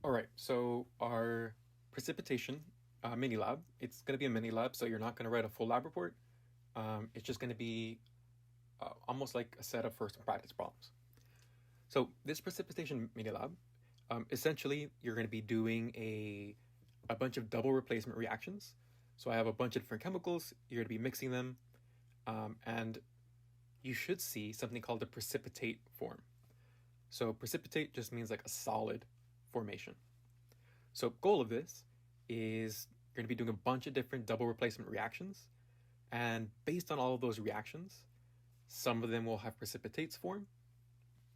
All right, so our precipitation mini lab, it's going to be a mini lab, so you're not going to write a full lab report. It's just going to be almost like a set of first practice problems. So this precipitation mini lab, essentially you're going to be doing a bunch of double replacement reactions. So I have a bunch of different chemicals, you're going to be mixing them, and you should see something called a precipitate form. So precipitate just means like a solid formation. So goal of this is you're going to be doing a bunch of different double replacement reactions, and based on all of those reactions, some of them will have precipitates form,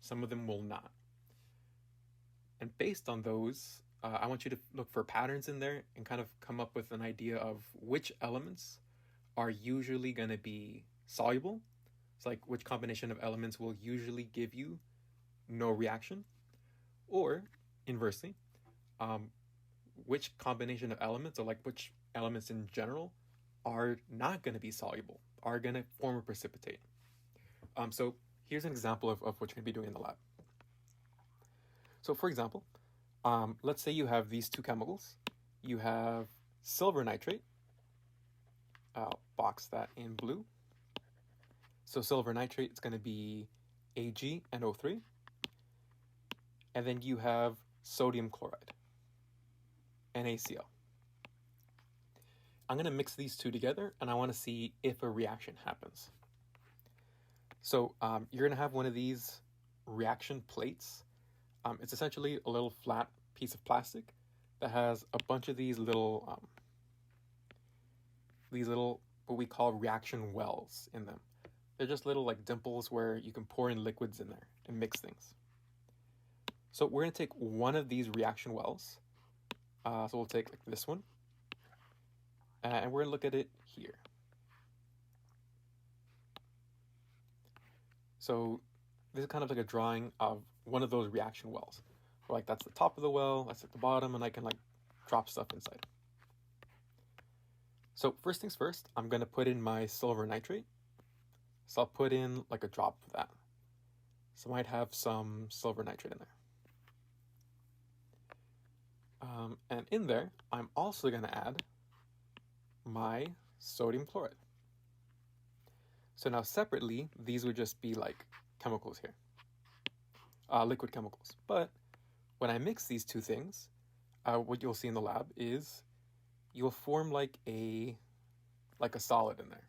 some of them will not. And based on those, I want you to look for patterns in there and kind of come up with an idea of which elements are usually going to be soluble. It's like which combination of elements will usually give you no reaction, or inversely, which combination of elements, or like which elements in general, are not going to be soluble, are going to form a precipitate. So here's an example of what you're going to be doing in the lab. So for example, let's say you have these two chemicals. You have silver nitrate. I'll box that in blue. So silver nitrate is going to be AgNO3. And then you have sodium chloride, NaCl. I'm going to mix these two together, and I want to see if a reaction happens. So you're going to have one of these reaction plates. It's essentially a little flat piece of plastic that has a bunch of these little what we call reaction wells in them. They're just little like dimples where you can pour in liquids in there and mix things. So we're going to take one of these reaction wells. So we'll take like this one, and we're going to look at it here. So this is kind of like a drawing of one of those reaction wells. Where, like, that's the top of the well, that's at the bottom, and I can like drop stuff inside. So first things first, I'm going to put in my silver nitrate. So I'll put in like a drop of that. So I might have some silver nitrate in there. And in there, I'm also going to add my sodium chloride. So now separately, these would just be like chemicals here, liquid chemicals. But when I mix these two things, what you'll see in the lab is you'll form like a solid in there.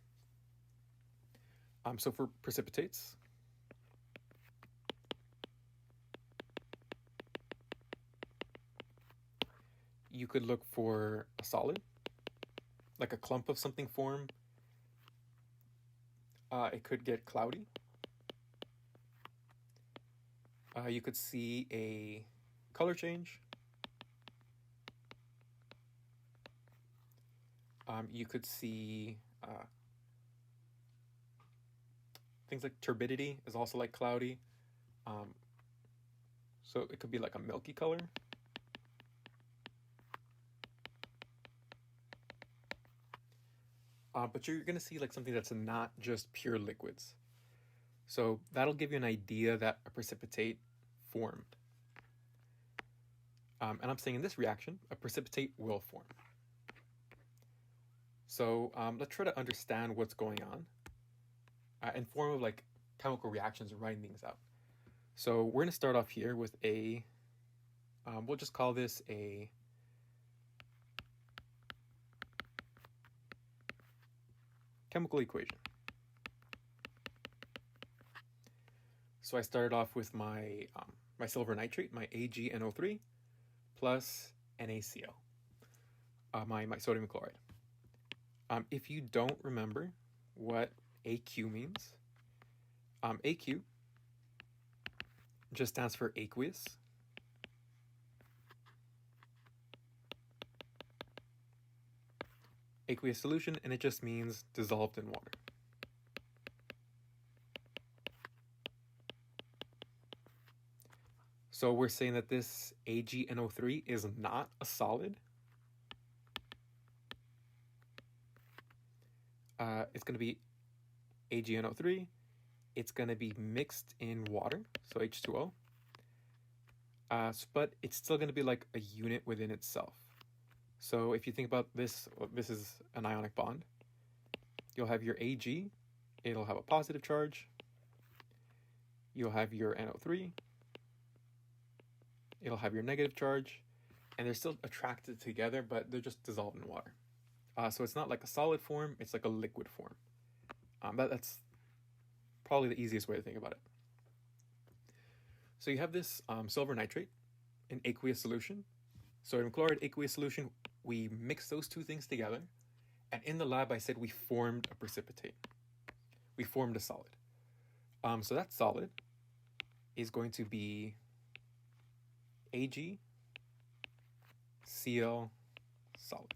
So for precipitates, you could look for a solid, like a clump of something form. It could get cloudy. You could see a color change. You could see things like turbidity is also like cloudy. So it could be like a milky color. But you're going to see like something that's not just pure liquids. So that'll give you an idea that a precipitate formed. And I'm saying in this reaction, a precipitate will form. So let's try to understand what's going on in form of like chemical reactions and writing things out. So we're going to start off here with a, we'll just call this a chemical equation. So I started off with my my silver nitrate, my AgNO3, plus NaCl, my sodium chloride. If you don't remember what AQ means, AQ just stands for aqueous. Aqueous solution, and it just means dissolved in water. So we're saying that this AgNO3 is not a solid. It's going to be AgNO3. It's going to be mixed in water, so H2O. but it's still going to be like a unit within itself. So if you think about this, this is an ionic bond. You'll have your Ag, it'll have a positive charge. You'll have your NO3, it'll have your negative charge, and they're still attracted together, but they're just dissolved in water. So it's not like a solid form, it's like a liquid form. That's probably the easiest way to think about it. So you have this silver nitrate in aqueous solution. Sodium chloride, aqueous solution, we mix those two things together. And in the lab, I said we formed a precipitate. We formed a solid. So that solid is going to be AgCl solid.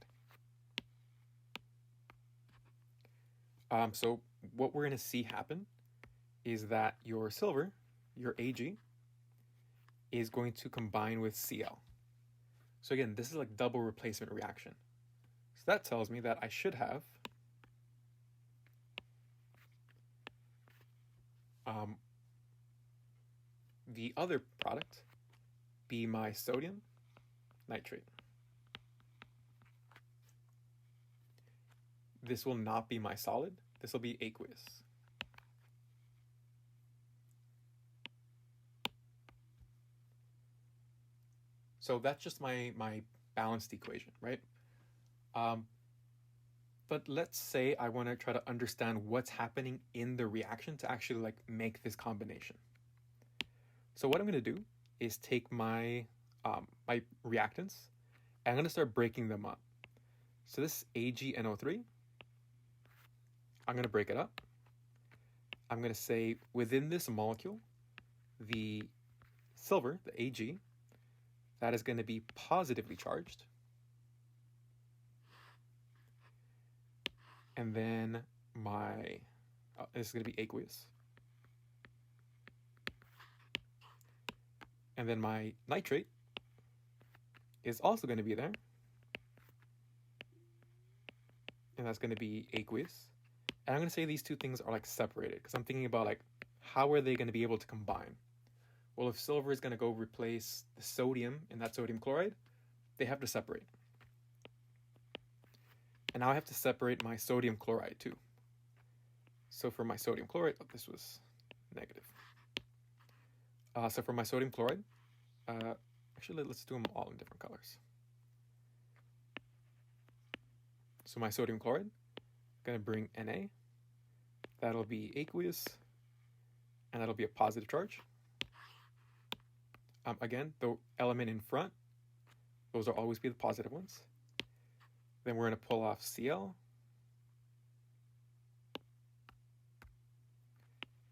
So what we're going to see happen is that your silver, your Ag, is going to combine with Cl. So again, this is like double replacement reaction. So that tells me that I should have the other product be my sodium nitrate. This will not be my solid. This will be aqueous. So that's just my balanced equation, right? But let's say I want to try to understand what's happening in the reaction to actually like make this combination. So what I'm going to do is take my my reactants and I'm going to start breaking them up. So this AgNO3, I'm going to break it up. I'm going to say within this molecule, the silver, the Ag, that is going to be positively charged. And then this is going to be aqueous. And then my nitrate is also going to be there. And that's going to be aqueous. And I'm going to say these two things are like separated because I'm thinking about like how are they going to be able to combine? Well, if silver is going to go replace the sodium in that sodium chloride, they have to separate. And now I have to separate my sodium chloride too. So for my sodium chloride, this was negative. So for my sodium chloride, actually let's do them all in different colors. So my sodium chloride, going to bring Na. That'll be aqueous, and that'll be a positive charge. Again, the element in front, those will always be the positive ones. Then we're going to pull off Cl.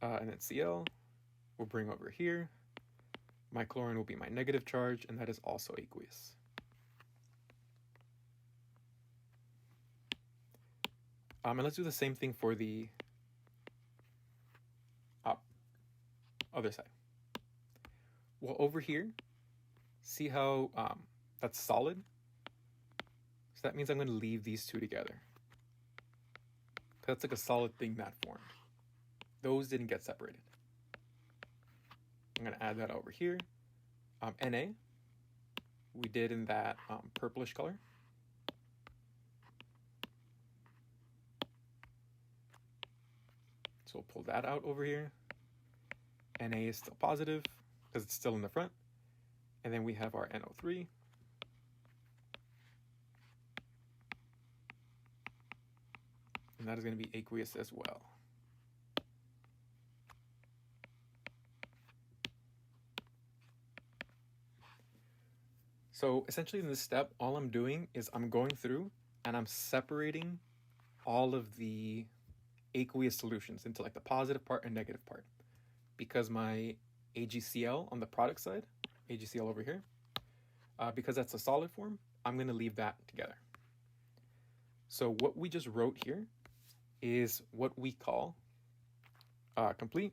And then Cl we'll bring over here. My chlorine will be my negative charge, and that is also aqueous. And let's do the same thing for the other side. Well, over here, see how that's solid? So that means I'm going to leave these two together. That's like a solid thing that formed. Those didn't get separated. I'm going to add that over here. Na, we did in that purplish color. So we'll pull that out over here. Na is still positive because it's still in the front. And then we have our NO3. And that is going to be aqueous as well. So essentially in this step, all I'm doing is I'm going through and I'm separating all of the aqueous solutions into like the positive part and negative part. Because my AgCl on the product side, AgCl over here, because that's a solid form, I'm going to leave that together. So what we just wrote here is what we call complete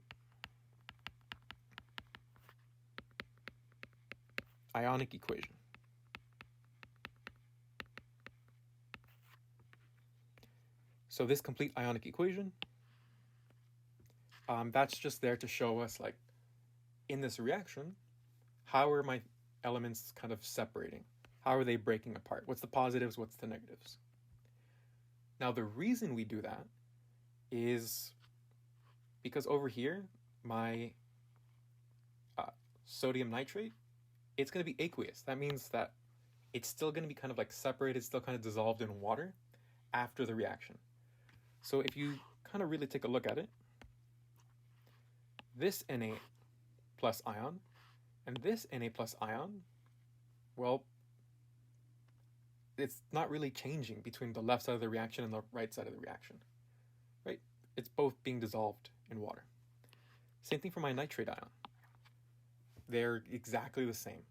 ionic equation. So this complete ionic equation, that's just there to show us, like, in this reaction, how are my elements kind of separating? How are they breaking apart? What's the positives? What's the negatives? Now, the reason we do that is because over here, my sodium nitrate, it's going to be aqueous. That means that it's still going to be kind of like separated, still kind of dissolved in water after the reaction. So if you kind of really take a look at it, this Na plus ion and this Na plus ion, well, it's not really changing between the left side of the reaction and the right side of the reaction, right? It's both being dissolved in water. Same thing for my nitrate ion. They're exactly the same.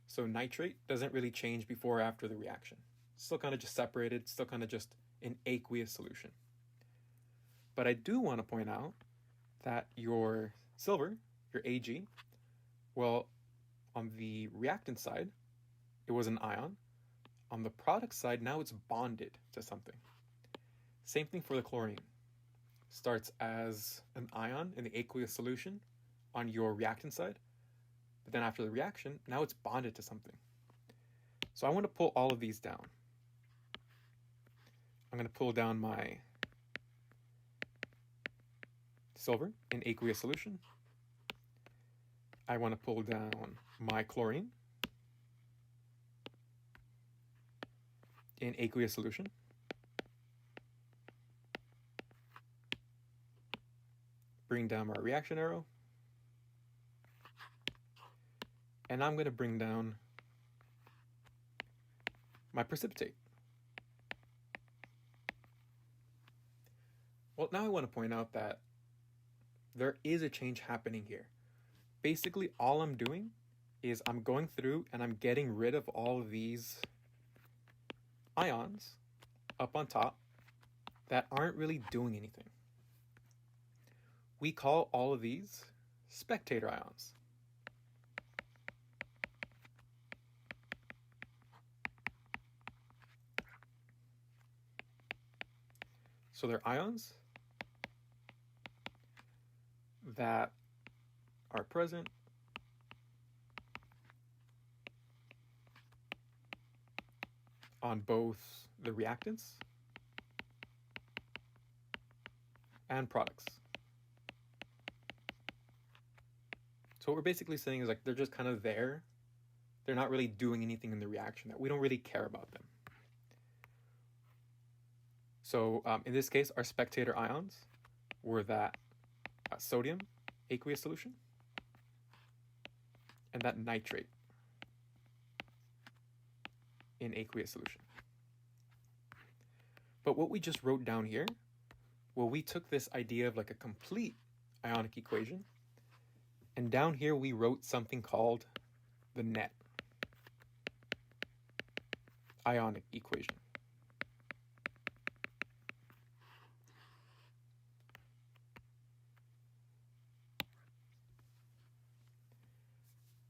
So nitrate doesn't really change before or after the reaction. Still kind of just separated, still kind of just an aqueous solution. But I do want to point out that your silver, your Ag, well, on the reactant side, it was an ion. On the product side, now it's bonded to something. Same thing for the chlorine. Starts as an ion in the aqueous solution on your reactant side, but then after the reaction, now it's bonded to something. So I want to pull all of these down. I'm going to pull down my silver in aqueous solution. I want to pull down my chlorine in aqueous solution. Bring down my reaction arrow. And I'm going to bring down my precipitate. Well, now I want to point out that there is a change happening here. Basically, all I'm doing is I'm going through and I'm getting rid of all of these ions up on top that aren't really doing anything. We call all of these spectator ions. So they're ions that are present on both the reactants and products. So what we're basically saying is like they're just kind of there. They're not really doing anything in the reaction, that we don't really care about them. So in this case, our spectator ions were that sodium aqueous solution and that nitrate in aqueous solution. But what we just wrote down here, well, we took this idea of like a complete ionic equation, and down here we wrote something called the net ionic equation.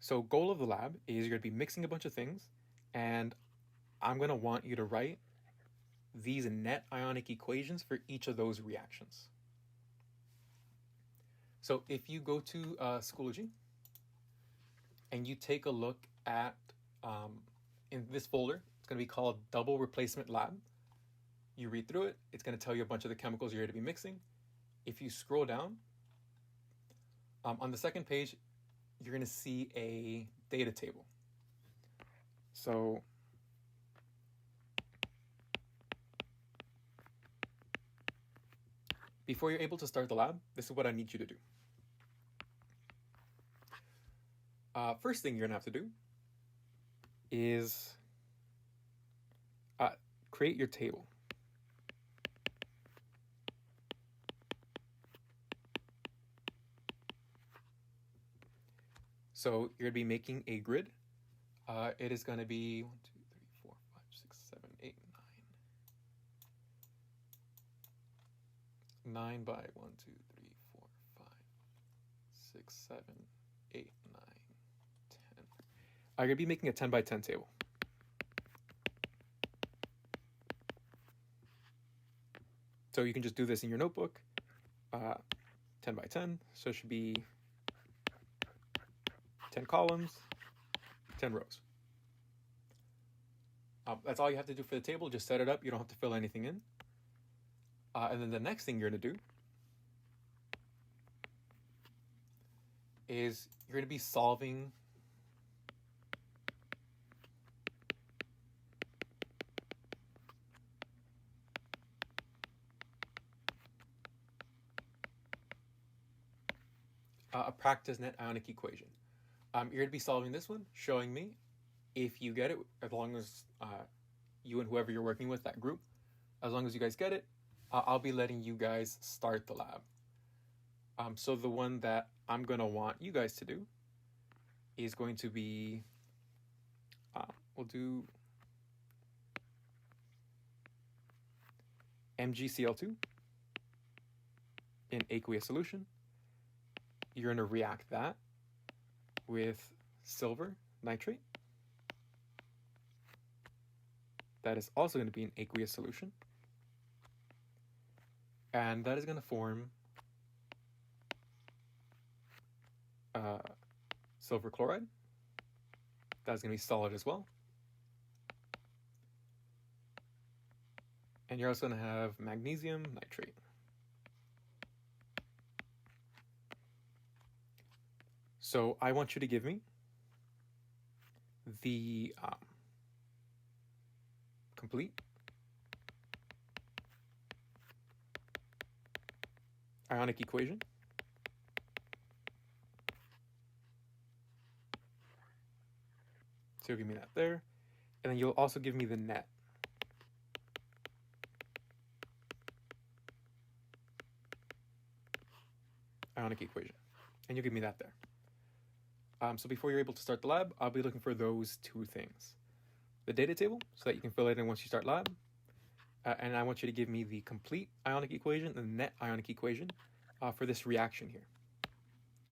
So goal of the lab is you're going to be mixing a bunch of things, and I'm going to want you to write these net ionic equations for each of those reactions. So if you go to Schoology and you take a look at, in this folder, it's going to be called Double Replacement Lab. You read through it, it's going to tell you a bunch of the chemicals you're going to be mixing. If you scroll down, on the second page, you're going to see a data table. So before you're able to start the lab, this is what I need you to do. First thing you're going to have to do is create your table. So you're going to be making a grid. It is going to be 1, 2, 3, 4, 5, 6, 7, 8, 9. 9 by 1, 2, 3, 4, 5, 6, 7, 8, 9, 10. I'm going to be making a 10 by 10 table. So you can just do this in your notebook. 10 by 10. So it should be 10 columns, 10 rows. That's all you have to do for the table. Just set it up. You don't have to fill anything in. And then the next thing you're going to do is you're going to be solving a practice net ionic equation. You're going to be solving this one, showing me if you get it, as long as you and whoever you're working with, that group, as long as you guys get it, I'll be letting you guys start the lab. So the one that I'm going to want you guys to do is going to be, we'll do MgCl2 in aqueous solution. You're going to react that with silver nitrate. That is also going to be an aqueous solution. And that is going to form silver chloride. That's going to be solid as well. And you're also going to have magnesium nitrate. So I want you to give me the complete ionic equation so give me that there, and then you'll also give me the net. Ionic equation, and you'll give me that there. So before you're able to start the lab, I'll be looking for those two things. The data table, so that you can fill it in once you start lab. And I want you to give me the complete ionic equation, the net ionic equation, for this reaction here.